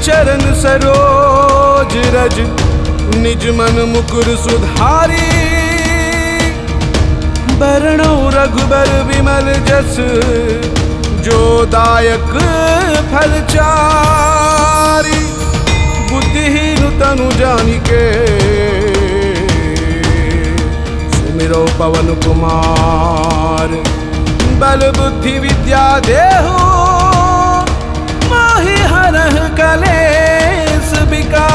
चरण सरोज रज निज मन मुकुर सुधारी। बरनौ रघुबर विमल जस जो दायक फल चारि। बुद्धिहीन तनु जानिके सुमिरौ पवन कुमार। बल बुद्धि विद्या देहु मोहि हरह कलेस विकार।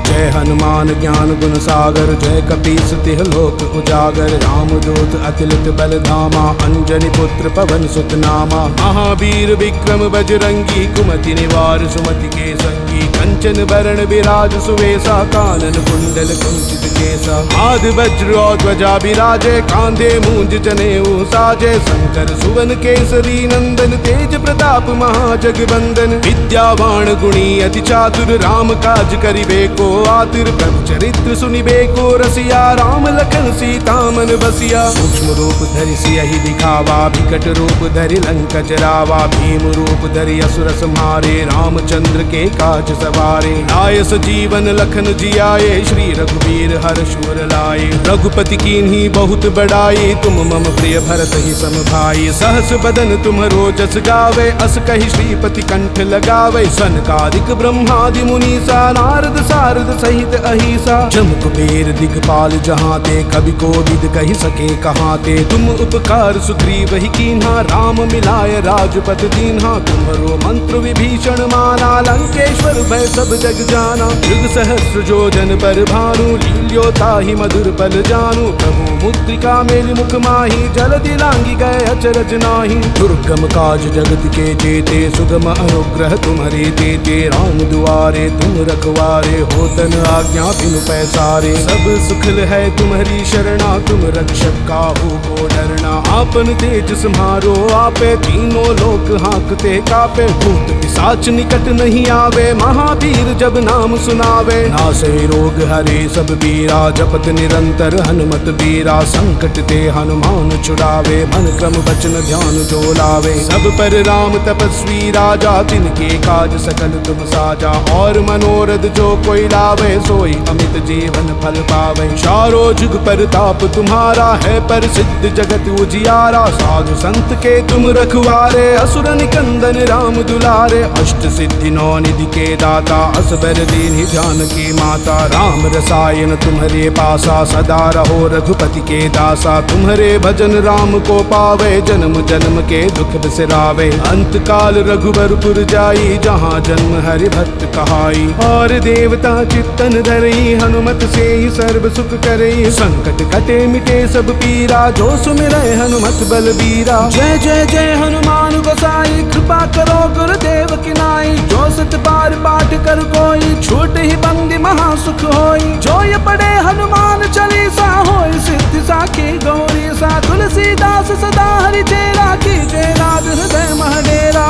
जय हनुमान ज्ञान गुण सागर जय कपीस तिह लोक उजागर। रामदूत अतिलित बल धामा अंजनी पुत्र पवन सुत नामा। महावीर विक्रम बजरंगी कुमति निवार सुमति के संगी। कंचन बरण विराज सुवेसा कानन कुंडल कुंचित केसा। आद वज्र और ध्वजा विराजे कांधे मूंज जनेऊ साजे। शंकर सुवन केसरी नंदन तेज प्रताप महाजगबंदन। विद्यावान गुणी अति चातुर राम काज करिबे को आतुर। प्रभु चरित्र सुनिबे को रसिया राम लखन सीता मन बसिया। सूक्ष्म रूप धरि सियहि दिखावा विकट रूप धरि लंक जरावा। भीम रूप धरि असुर संहारे रामचंद्र के काज सवारे। लाय सजीवन लखन जियाए श्री रघुवीर हर्ष उर लाए। रघुपति कीन्ही बहुत बड़ाई तुम मम प्रिय भरत ही सम भाई। सहस बदन तुम्हरो जस गावे अस कहि श्रीपति कंठ लगावे। सनकादिक ब्रह्मादि मुनीसा नारद सारद सहित अहिसा। जम कुबेर दिगपाल जहाँ ते कवि कोविद कहि सके कहाँ ते। तुम उपकार सुग्रीव ही कीन्हा राम मिलाय राजपथ दीन्हा। तुम्हरो मंत्र विभीषण माना लंकेश्वर भय सब जग जाना। युग सहस्र जो जन पर भानु लील्योता ही मधुर पल जानू। प्रभु मुद्रिका मेलि मुख माही जलधि लांघि गए अचरज नाही। दुर्गम काज जगत के जेते सुगम अनुग्रह तुम्हारे देते। राम दुआरे तुम रखवारे होतन आज्ञा बिनु पैसारे। सब सुखल है तुम्हारी शरणा तुम रक्षक काहू को डरना। आपन तेज सम्हारो आपे तीनों लोक हाँकते कापे। भूत पिशाच निकट नहीं आवे महावीर जब नाम सुनावे। नासे रोग हरे सब बीरा जपत निरंतर हनुमत बीरा। संकट ते हनुमान छुड़ावे मन क्रम वचन ध्यान जो लावे। सब पर राम तपस्वी राजा तिनके काज सकल तुम साजा। और मनोरथ जो कोई लावे सोई अमित जीवन फल पावे। चारों जुग परताप तुम्हारा है प्रसिद्ध जगत उजियारा। साधु संत के तुम रखवारे असुर निकंदन राम दुलारे। अष्ट सिद्धि नौ निधि के दाता असबर दीन्हि जानकी माता। राम रसायन तुम्हारे पासा सदा रहो रघुपति के दासा। तुम्हारे भजन राम को पावे जन्म जन्म के दुख बिसरावे। अंत काल रघुबरपुर जाई जहाँ जन्म हरि भक्त कहाई। और देवता चित्तन धरई हनुमत से ही सर्व सुख करई। संकट कटे मिटे सब पीरा जो सुमिरै हनुमत बलबीरा। जय जय जय हनुमान गोसाई कृपा करो गुरुदेव की नाई। जो सत बार पाठ कर कोई छूट ही बंदी महासुख होई। जो ये पढ़े हनुमान चालीसा होई सिद्धि साखी गौरी सा। तुलसीदास सदा हरि चेरा की जय नाथ हृदय महडेरा।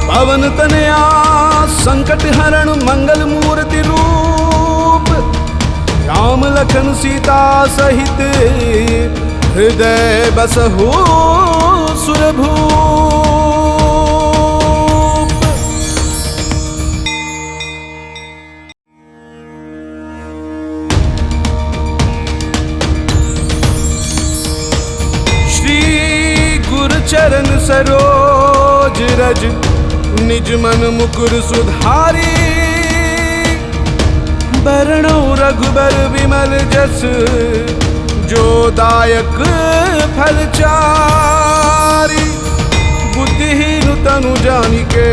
पवन तनया संकट हरण मंगल मूर्ति रूप। राम लखन सीता सहित हृदय बसहु सुरभूप। चरण सरोज रज निज मन मुकुर सुधारी। बरनौ रघुबर विमल जस जो दायक फल चारि। बुद्धिहीन तनु जानिके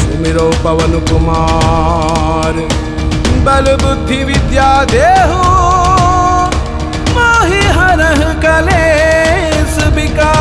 सुमिरौ पवन कुमार। बल बुद्धि विद्या देहु मोहि हरह कलेस विकार।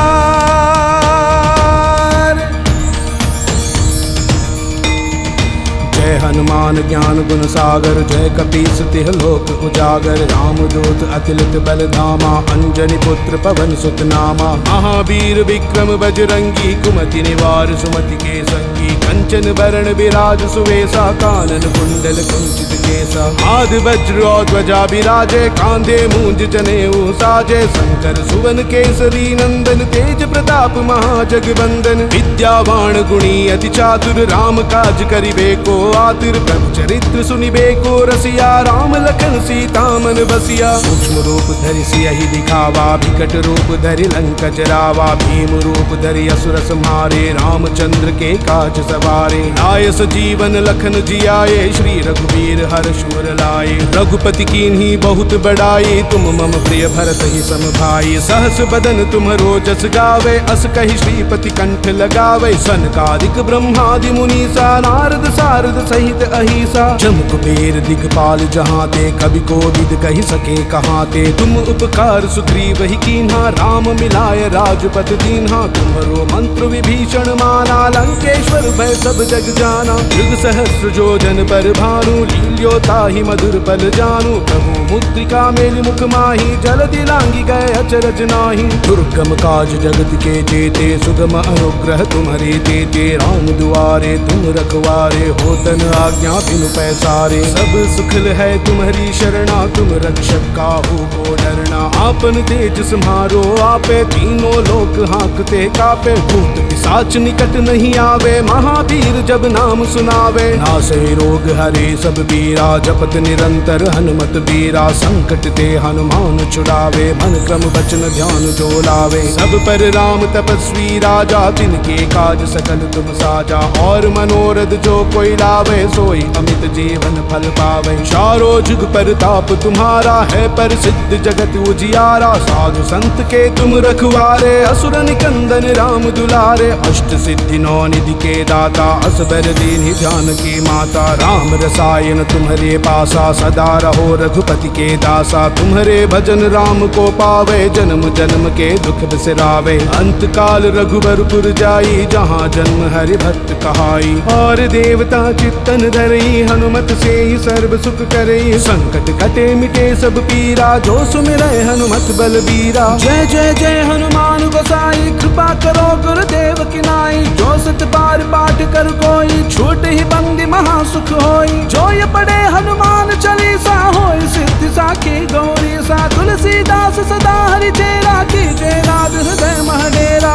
जय हनुमान ज्ञान गुण सागर जय कपीस तिह लोक उजागर। रामदूत अतिलित बल धामा अंजनी पुत्र पवन सुत नामा। महावीर विक्रम बजरंगी कुमति निवार सुमति के संगी। अंगी कंचन बरण विराज सुवेशा कानन कुंडल कुंचित केसा आदि वज्र और ध्वजा विराजे कांधे मूंज जनेऊ साजे शंकर सुवन केसरी नंदन तेज प्रताप महाजगबंदन विद्यावान गुणी अति चातुर राम काज करिबे को आतुर प्रभु चरित्र सुनिबे को रसिया राम लखन सीता मन बसिया सूक्ष्म रूप धरि सियहि दिखावा विकट रूप धरि लंक जरावा भीम रूप धरि असुर संहारे रामचंद्र के काज सवारे लाय सजीवन लखन जियाए श्री रघुवीर हर्ष उर लाए रघुपति कीन्ही बहुत बड़ाई तुम मम प्रिय भरत ही सम भाई सहस बदन तुम्हरो जस गावे अस कहि श्रीपति कंठ लगावे सनकादिक ब्रह्मादि मुनीसा नारद सारद सहित अहिसा जम कुबेर दिगपाल जहाँ ते कवि कोविद कहि सके कहाँ ते तुम उपकार सुग्रीव ही कीन्हा राम मिलाय राजपथ दीन्हा तुम्हरो मंत्र विभीषण माना लंकेश्वर भय सब जग जाना युग सहस्र जोजन पर भानु लील्योता ही मधुर पल जानू प्रभु मुद्रिका मेलि मुख माही जल दिलांगी गए अचरज नाही दुर्गम काज जगत के जेते सुगम अनुग्रह तुम्हारे देते राम दुआरे तुम रखवारे होतन आज्ञा बिनु पैसारे सब सुखल है तुम्हारी शरणा तुम रक्षक काहू को डरना आपन तेज सम्हारो आपे तीनों लोक हाँकते कापे भूत पिशाच निकट नहीं आवे महावीर जब नाम सुनावे नासे रोग हरे सब बीरा जपत निरंतर हनुमत बीरा संकट ते हनुमान छुड़ावे मन क्रम वचन ध्यान जो लावे सब पर राम तपस्वी राजा तिनके काज सकल तुम साजा और मनोरथ जो कोई लावे सोई अमित जीवन फल पावे चारों जुग पर ताप तुम्हारा है पर सिद्ध जगत उजियारा साधु संत के तुम रखवारे असुर निकंदन राम दुलारे अष्ट सिद्धि नौ निधि के दाता असबर दीन ध्यान की माता राम रसायन तुम्हारे पासा सदा रहो रघुपति के दासा तुम्हारे भजन राम को पावे जन्म जन्म के दुख बिसरावे अंत काल रघुबरपुर जाई जहाँ जन्म हरि भक्त कहाई और देवता चित्तन धरई हनुमत से ही सर्व सुख करई संकट कटे मिटे सब पीरा जो सुमिरै हनुमत बलबीरा जय जय जय हनुमान गोसाई कृपा करो गुरुदेव की नाई जो सत बार पाठ कर कोई छूट ही बंदी महा सुख होई जो ये पढ़े हनुमान चालीसा होई सिद्धि साखी गौरी सा तुलसीदास सदा हरि चेरा की जय नाथ हृदय महडेरा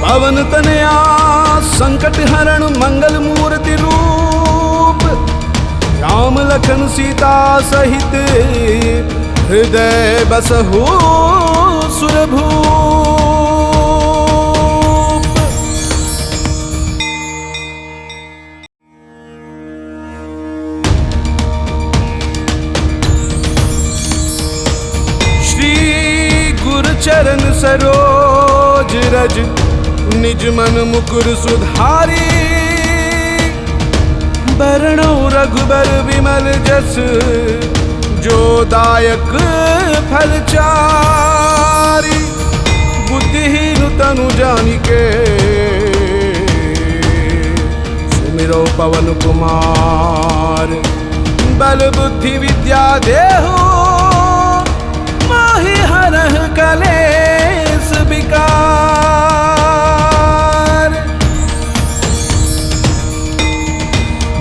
पवन तनया संकट हरण मंगल मूर्ति रूप राम लखन सीता सहित हृदय बसहु सुरभूप चरण सरोज रज निज मन मुकुर सुधारी बरनौ रघुबर विमल जस जो दायक फल चारी बुद्धिहीन तनु जानिके सुमिरौ पवन कुमार बल बुद्धि विद्या देहु माहि हरह कलेस विकार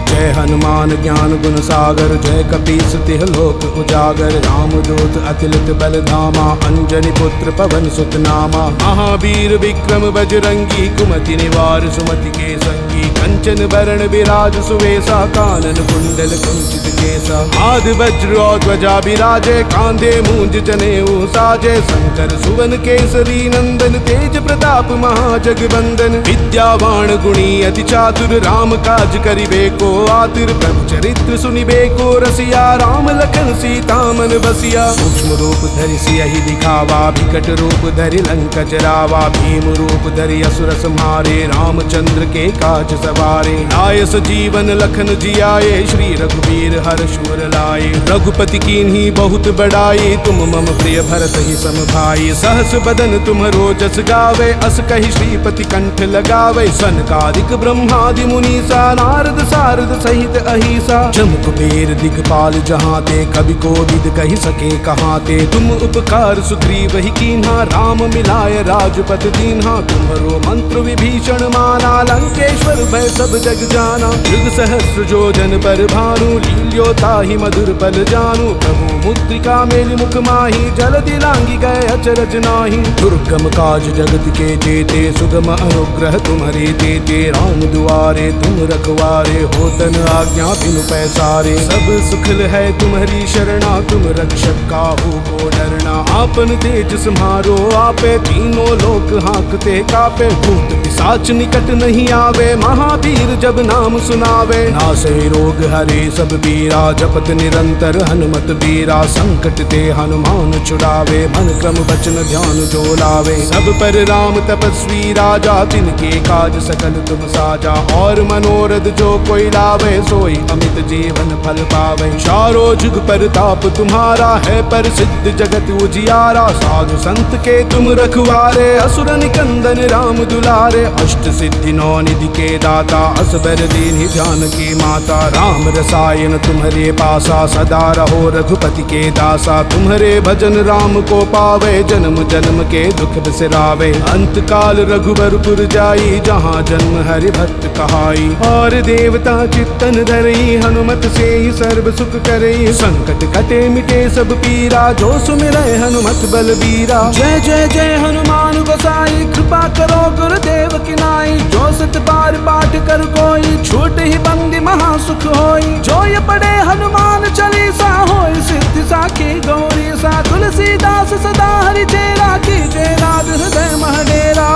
जय हनुमान ज्ञान गुण सागर जय कपीस तिह लोक उजागर राम दूत अतिलित बल धामा अंजनी पुत्र पवन सुत नामा महावीर विक्रम बजरंगी कुमति निवार सुमति के संगी कंचन बरण विराज सुवेशा कानन कुंडल कुंचित केसा आदि वज्र और ध्वजा विराजे कांधे मूंज जनेऊ साजे शंकर सुवन केसरी नंदन तेज प्रताप महाजगबंदन विद्यावान गुणी अति चातुर राम काज करिबे को आतुर प्रभु चरित्र सुनिबे को रसिया राम लखन सीता मन बसिया सूक्ष्म रूप धरि सियहि दिखावा विकट रूप धरि लंक जरावा भीम रूप धरि असुर संहारे रामचंद्र के काज सवारे लाय सजीवन लखन जियाए श्री रघुवीर हर्ष उर लाए रघुपति कीन्ही बहुत बड़ाई तुम मम प्रिय भरत ही सम भाई सहस बदन तुम्हरो जस गावे अस कहि श्रीपति कंठ लगावे सनकादिक ब्रह्मादि मुनीसा नारद सारद सहित अहिसा जम कुबेर दिगपाल जहाँ ते कवि कोविद कहि सके कहाँ ते तुम उपकार सुग्रीव ही कीन्हा राम मिलाय राजपथ दीन्हा तुम्हरो मंत्र विभीषण माना लंकेश्वर भय सब जग जाना। युग सहस्र जो जन पर भानु, लील्यो ताहि मधुर पल जानू। प्रभु मुद्रिका मेलि मुख माही, जलधि लांघि गए अचरज नाही। दुर्गम काज जगत के जेते, सुगम अनुग्रह तुम्हारे देते। राम दुआरे तुम रखवारे, होतन आज्ञा बिनु पैसारे। सब सुखल है तुम्हारी शरणा, तुम रक्षक काहू को डरना। आपन तेज सम्हारो आपे, तीनों लोक हाँकते कापे। भूत पिशाच निकट नहीं आवे, महावीर जब नाम सुनावे। नासे रोग हरे सब बीरा, जपत निरंतर हनुमत बीरा। संकट ते हनुमान छुड़ावे, मन क्रम वचन ध्यान जो लावे। सब पर राम तपस्वी राजा, तिनके काज सकल तुम साजा। और मनोरथ जो कोई लावे, सोई अमित जीवन फल पावे। चारों जुग परताप तुम्हारा है, पर सिद्ध जगत उजियारा। साधु संत के तुम रखवारे, असुर निकंदन राम दुलारे। अष्ट सिद्धि नौ निधि के दाता, असबर दीन्हि जानकी माता। राम रसायन तुम्हारे पासा, सदा रहो रघुपति के दासा। तुम्हारे भजन राम को पावे, जन्म जन्म के दुख बिसरावे। अंत काल रघुबरपुर जाई, जहाँ जन्म हरि भक्त कहाई। और देवता चित्तन धरई, हनुमत से ही सर्व सुख करई। संकट कटे मिटे सब पीरा, जो सुमिरै हनुमत बलबीरा। जय जय जय हनुमान गोसाई, कृपा करो गुरुदेव की नाई। जो सत बार पाठ कर कोई, छूट ही बंदी महासुख होई। जो ये पढ़े हनुमान चालीसा, होय सिद्धि साखी गौरी सा। तुलसीदास सदा हरि चेरा, कीजे नाथ हृदय महडेरा।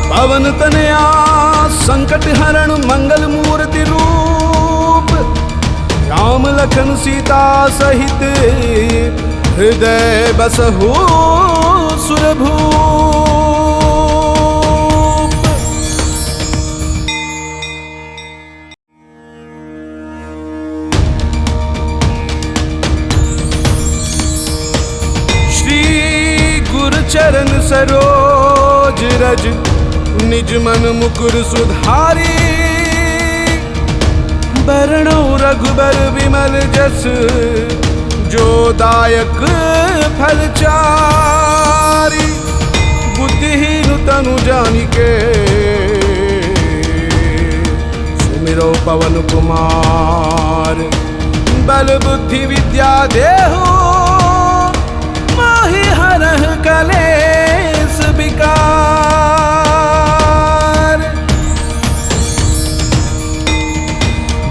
पवन तनया संकट हरण, मंगल मूर्ति रूप। राम लखन सीता सहित, हृदय बसहु सुरभूप। चरण सरोज रज, निज मन मुकुर सुधारी। बरनौ रघुबर विमल जस, जो दायक फल चारि। बुद्धिहीन तनु जानिके, सुमिरौ पवन कुमार। बल बुद्धि विद्या देहु, मोहि हरह कलेस विकार।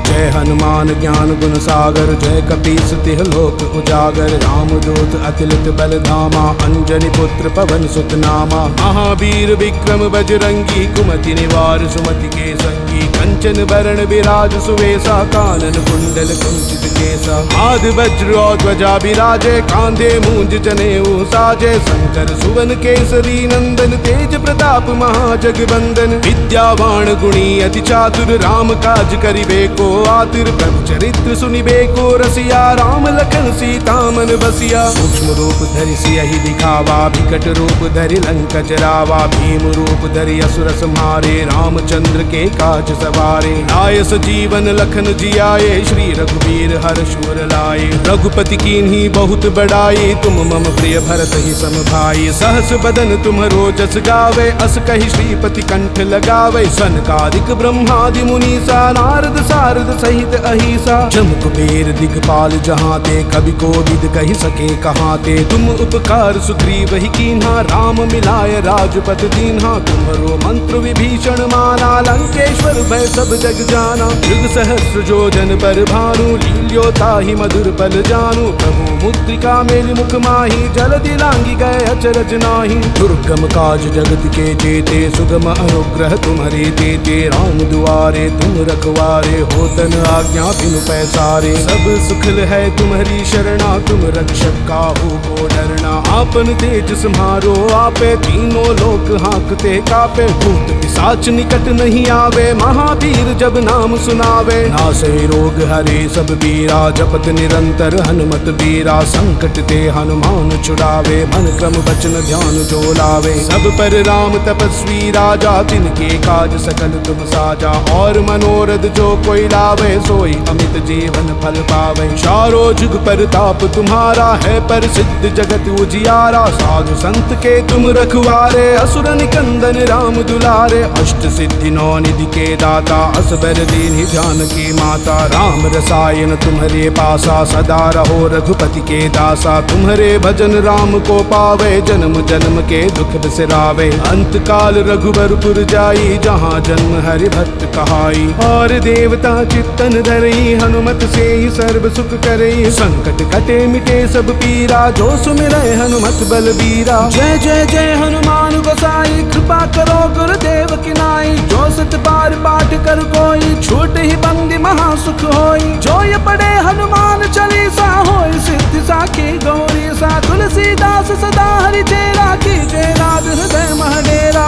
जय हनुमान ज्ञान गुण सागर, जय कपीस तिह लोक उजागर। रामदूत अतिलित बल धामा, अंजनी पुत्र पवन सुत नामा। महावीर विक्रम बजरंगी, कुमति निवार सुमति के संगी। कंचन बरण विराज सुवेसा, कानन कुंडल कुंचित केसा। आदि वज्र और ध्वजा विराजे, कांधे मूंज जनेऊ साजे। शंकर सुवन केसरी नंदन, तेज प्रताप महाजगवंदन। विद्यावान गुणी अति चातुर, राम काज करिबे को आतुर। प्रभु चरित्र सुनिबे को रसिया, राम लखन सीता मन बसिया। सूक्ष्म रूप धरि सियहि दिखावा, विकट रूप धरि लंक जरावा। भीम रूप धरि असुर संहारे, रामचंद्र के काज सवारे। लाय सजीवन लखन जियाए, श्री रघुवीर हर्ष उर लाए। रघुपति कीन्ही बहुत बड़ाई, तुम मम प्रिय भरत ही सम भाई। सहस बदन तुम्हरो जस गावे, अस कहि श्रीपति कंठ लगावे। सनकादिक ब्रह्मादि मुनीसा, नारद सारद सहित अहिसा। जम कुबेर दिगपाल जहाँ ते, कवि कोविद कहि सके कहाँ ते। तुम उपकार सुग्रीव ही कीन्हा, राम मिलाय राजपत दीन्हा। तुम्हरो मंत्र विभीषण माना, लंकेश्वर भय सब जग जाना। युग सहस्र जो जन पर भानु, लील्यो ताहि मधुर पल जानू। प्रभु मुद्रिका मेलि मुख माही, जलधि लांघि गए अचरज नाही। दुर्गम काज जगत के जेते, सुगम अनुग्रह तुम्हारे देते। राम दुआरे तुम रखवारे, होतन आज्ञा बिनु पैसारे। सब सुखल है तुम्हारी शरणा, तुम रक्षक काहू को डरना। आपन तेज सम्हारो आपे, तीनों लोक हाँकते कापे। भूत पिशाच निकट नहीं आवे, महावीर जब नाम सुनावे। नासे रोग हरे सब बीरा, जपत निरंतर हनुमत बीरा। संकट ते हनुमान छुड़ावे, मन क्रम वचन ध्यान जो लावे। सब पर राम तपस्वी राजा, तिनके काज सकल तुम साजा। और मनोरथ जो कोई लावे, सोई अमित जीवन फल पावे। चारों जुग परताप तुम्हारा है, पर सिद्ध जगत उजियारा। साधु संत के तुम रखवारे, असुर निकंदन राम दुलारे। अष्ट सिद्धि नौ निधि के दाता, असबर दीन जानकी माता। राम रसायन तुम्हारे पासा, सदा रहो रघुपति के दासा। तुम्हारे भजन राम को पावे, जन्म जन्म के दुख बिसरावे। अंत काल रघुबरपुर जाई, जहाँ जन्म हरि भक्त कहाई। और देवता चित्तन धरई, हनुमत से ही सर्व सुख करई। संकट कटे मिटे सब पीरा, जो सुमिरै हनुमत बलबीरा। जय जय जय हनुमान गोसाई, कृपा करो गुरुदेव की नाई। जो सत बार पाठ कर कोई, छूट ही बंदी महा सुख होई। जो ये पढ़े हनुमान चालीसा, होई सिद्धि साखी गौरी सा। तुलसीदास सदा हरि चेरा, कीजे नाथ हृदय महडेरा।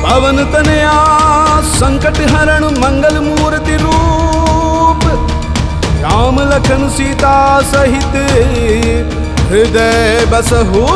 पवन तनया संकट हरण, मंगल मूर्ति रूप। राम लखन सीता सहित, हृदय बसहु